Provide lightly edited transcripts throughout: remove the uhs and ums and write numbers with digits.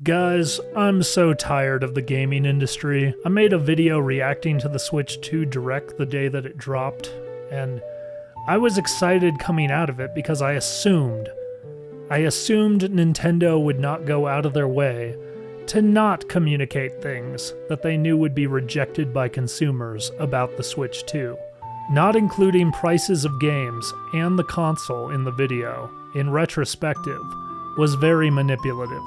Guys, I'm so tired of the gaming industry. I made a video reacting to the Switch 2 Direct the day that it dropped, and I was excited coming out of it because I assumed Nintendo would not go out of their way to not communicate things that they knew would be rejected by consumers about the Switch 2. Not including prices of games and the console in the video, in retrospective, was very manipulative.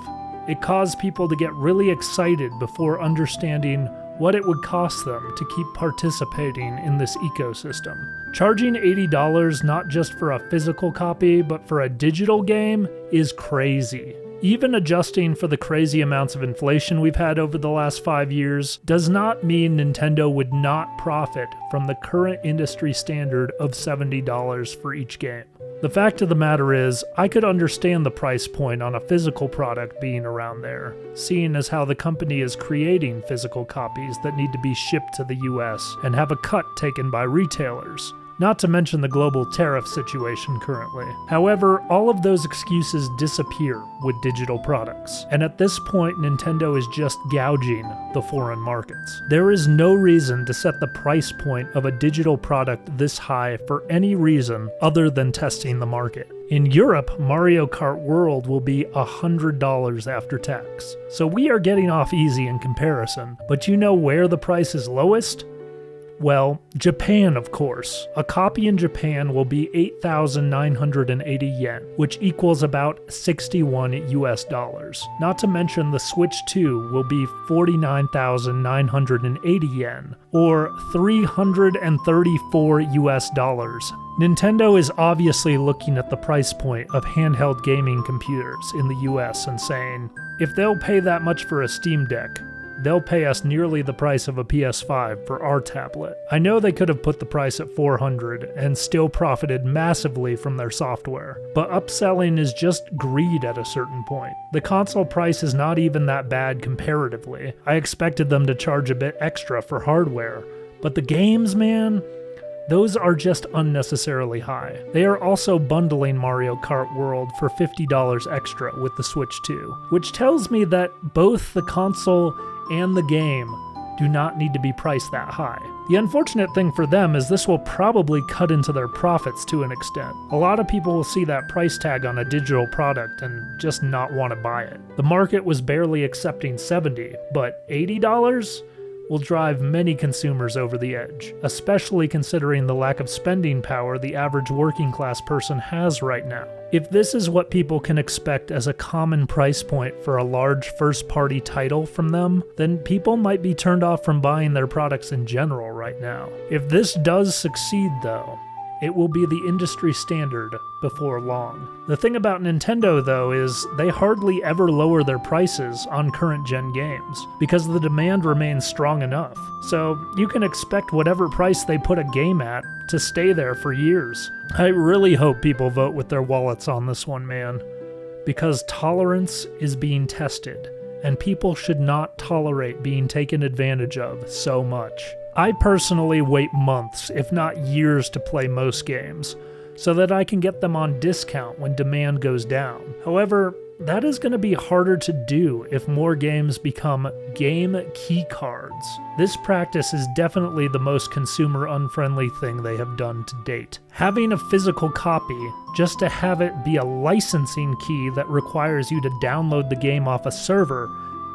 It caused people to get really excited before understanding what it would cost them to keep participating in this ecosystem. Charging $80 not just for a physical copy, but for a digital game is crazy. Even adjusting for the crazy amounts of inflation we've had over the last 5 years does not mean Nintendo would not profit from the current industry standard of $70 for each game. The fact of the matter is, I could understand the price point on a physical product being around there, seeing as how the company is creating physical copies that need to be shipped to the US and have a cut taken by retailers. Not to mention the global tariff situation currently. However, all of those excuses disappear with digital products, and at this point Nintendo is just gouging the foreign markets. There is no reason to set the price point of a digital product this high for any reason other than testing the market. In Europe, Mario Kart World will be $100 after tax, so we are getting off easy in comparison, but you know where the price is lowest? Well, Japan, of course. A copy in Japan will be 8,980 yen, which equals about 61 US dollars. Not to mention the Switch 2 will be 49,980 yen, or 334 US dollars. Nintendo is obviously looking at the price point of handheld gaming computers in the US and saying, if they'll pay that much for a Steam Deck, they'll pay us nearly the price of a PS5 for our tablet. I know they could have put the price at $400 and still profited massively from their software, but upselling is just greed at a certain point. The console price is not even that bad comparatively. I expected them to charge a bit extra for hardware, but the games, man, those are just unnecessarily high. They are also bundling Mario Kart World for $50 extra with the Switch 2, which tells me that both the console and the game do not need to be priced that high. The unfortunate thing for them is this will probably cut into their profits to an extent. A lot of people will see that price tag on a digital product and just not want to buy it. The market was barely accepting $70, but $80 will drive many consumers over the edge, especially considering the lack of spending power the average working class person has right now. If this is what people can expect as a common price point for a large first-party title from them, then people might be turned off from buying their products in general right now. If this does succeed though, it will be the industry standard before long. The thing about Nintendo, though, is they hardly ever lower their prices on current-gen games, because the demand remains strong enough. So you can expect whatever price they put a game at to stay there for years. I really hope people vote with their wallets on this one, man, because tolerance is being tested, and people should not tolerate being taken advantage of so much. I personally wait months, if not years, to play most games, so that I can get them on discount when demand goes down. However, that is going to be harder to do if more games become game key cards. This practice is definitely the most consumer-unfriendly thing they have done to date. Having a physical copy just to have it be a licensing key that requires you to download the game off a server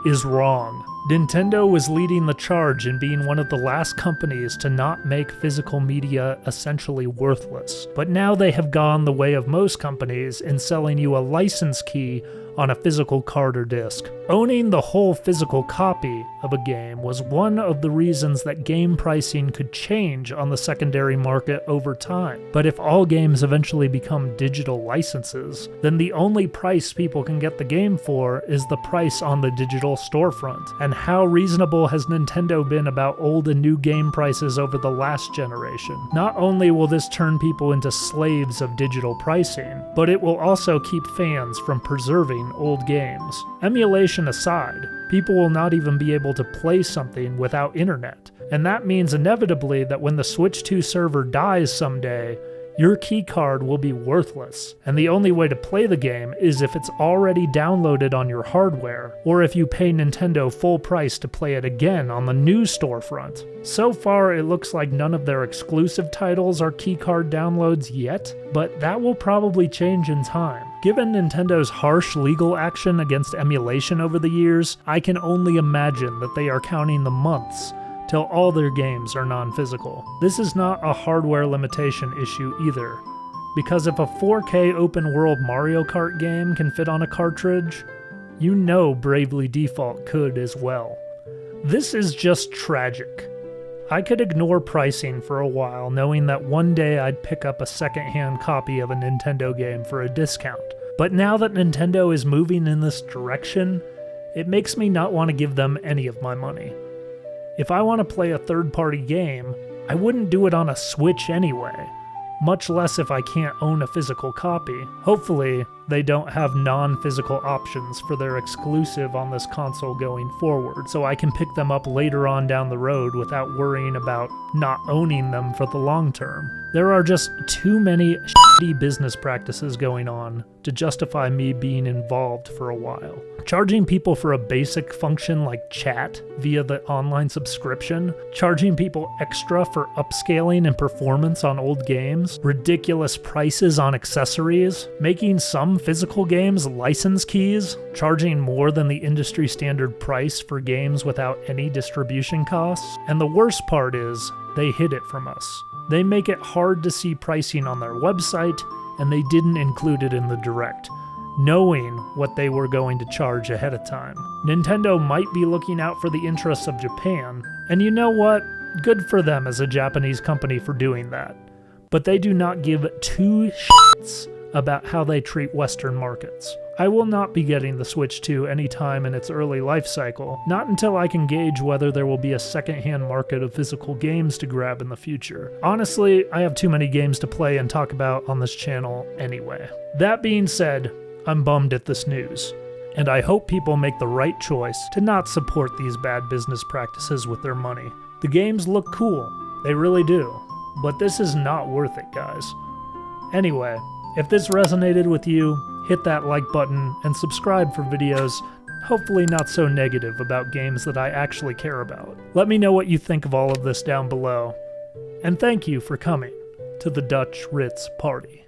is wrong. Nintendo was leading the charge in being one of the last companies to not make physical media essentially worthless, but now they have gone the way of most companies in selling you a license key on a physical card or disc. Owning the whole physical copy of a game was one of the reasons that game pricing could change on the secondary market over time. But if all games eventually become digital licenses, then the only price people can get the game for is the price on the digital storefront. And how reasonable has Nintendo been about old and new game prices over the last generation? Not only will this turn people into slaves of digital pricing, but it will also keep fans from preserving old games. Emulation aside, people will not even be able to play something without internet, and that means inevitably that when the Switch 2 server dies someday, your keycard will be worthless, and the only way to play the game is if it's already downloaded on your hardware, or if you pay Nintendo full price to play it again on the new storefront. So far, it looks like none of their exclusive titles are keycard downloads yet, but that will probably change in time. Given Nintendo's harsh legal action against emulation over the years, I can only imagine that they are counting the months till all their games are non-physical. This is not a hardware limitation issue either, because if a 4K open-world Mario Kart game can fit on a cartridge, you know Bravely Default could as well. This is just tragic. I could ignore pricing for a while, knowing that one day I'd pick up a second-hand copy of a Nintendo game for a discount. But now that Nintendo is moving in this direction, it makes me not want to give them any of my money. If I want to play a third-party game, I wouldn't do it on a Switch anyway, much less if I can't own a physical copy. Hopefully, they don't have non-physical options for their exclusive on this console going forward, so I can pick them up later on down the road without worrying about not owning them for the long term. There are just too many shitty business practices going on to justify me being involved for a while. Charging people for a basic function like chat via the online subscription, charging people extra for upscaling and performance on old games, ridiculous prices on accessories, making some physical games license keys, charging more than the industry standard price for games without any distribution costs, and the worst part is, they hid it from us. They make it hard to see pricing on their website, and they didn't include it in the Direct, knowing what they were going to charge ahead of time. Nintendo might be looking out for the interests of Japan, and you know what? Good for them as a Japanese company for doing that. But they do not give two shits about how they treat Western markets. I will not be getting the Switch 2 anytime in its early life cycle, not until I can gauge whether there will be a second-hand market of physical games to grab in the future. Honestly, I have too many games to play and talk about on this channel anyway. That being said, I'm bummed at this news, and I hope people make the right choice to not support these bad business practices with their money. The games look cool, they really do, but this is not worth it, guys. Anyway, if this resonated with you, hit that like button and subscribe for videos, hopefully not so negative about games that I actually care about. Let me know what you think of all of this down below, and thank you for coming to the Dutch Ritz party.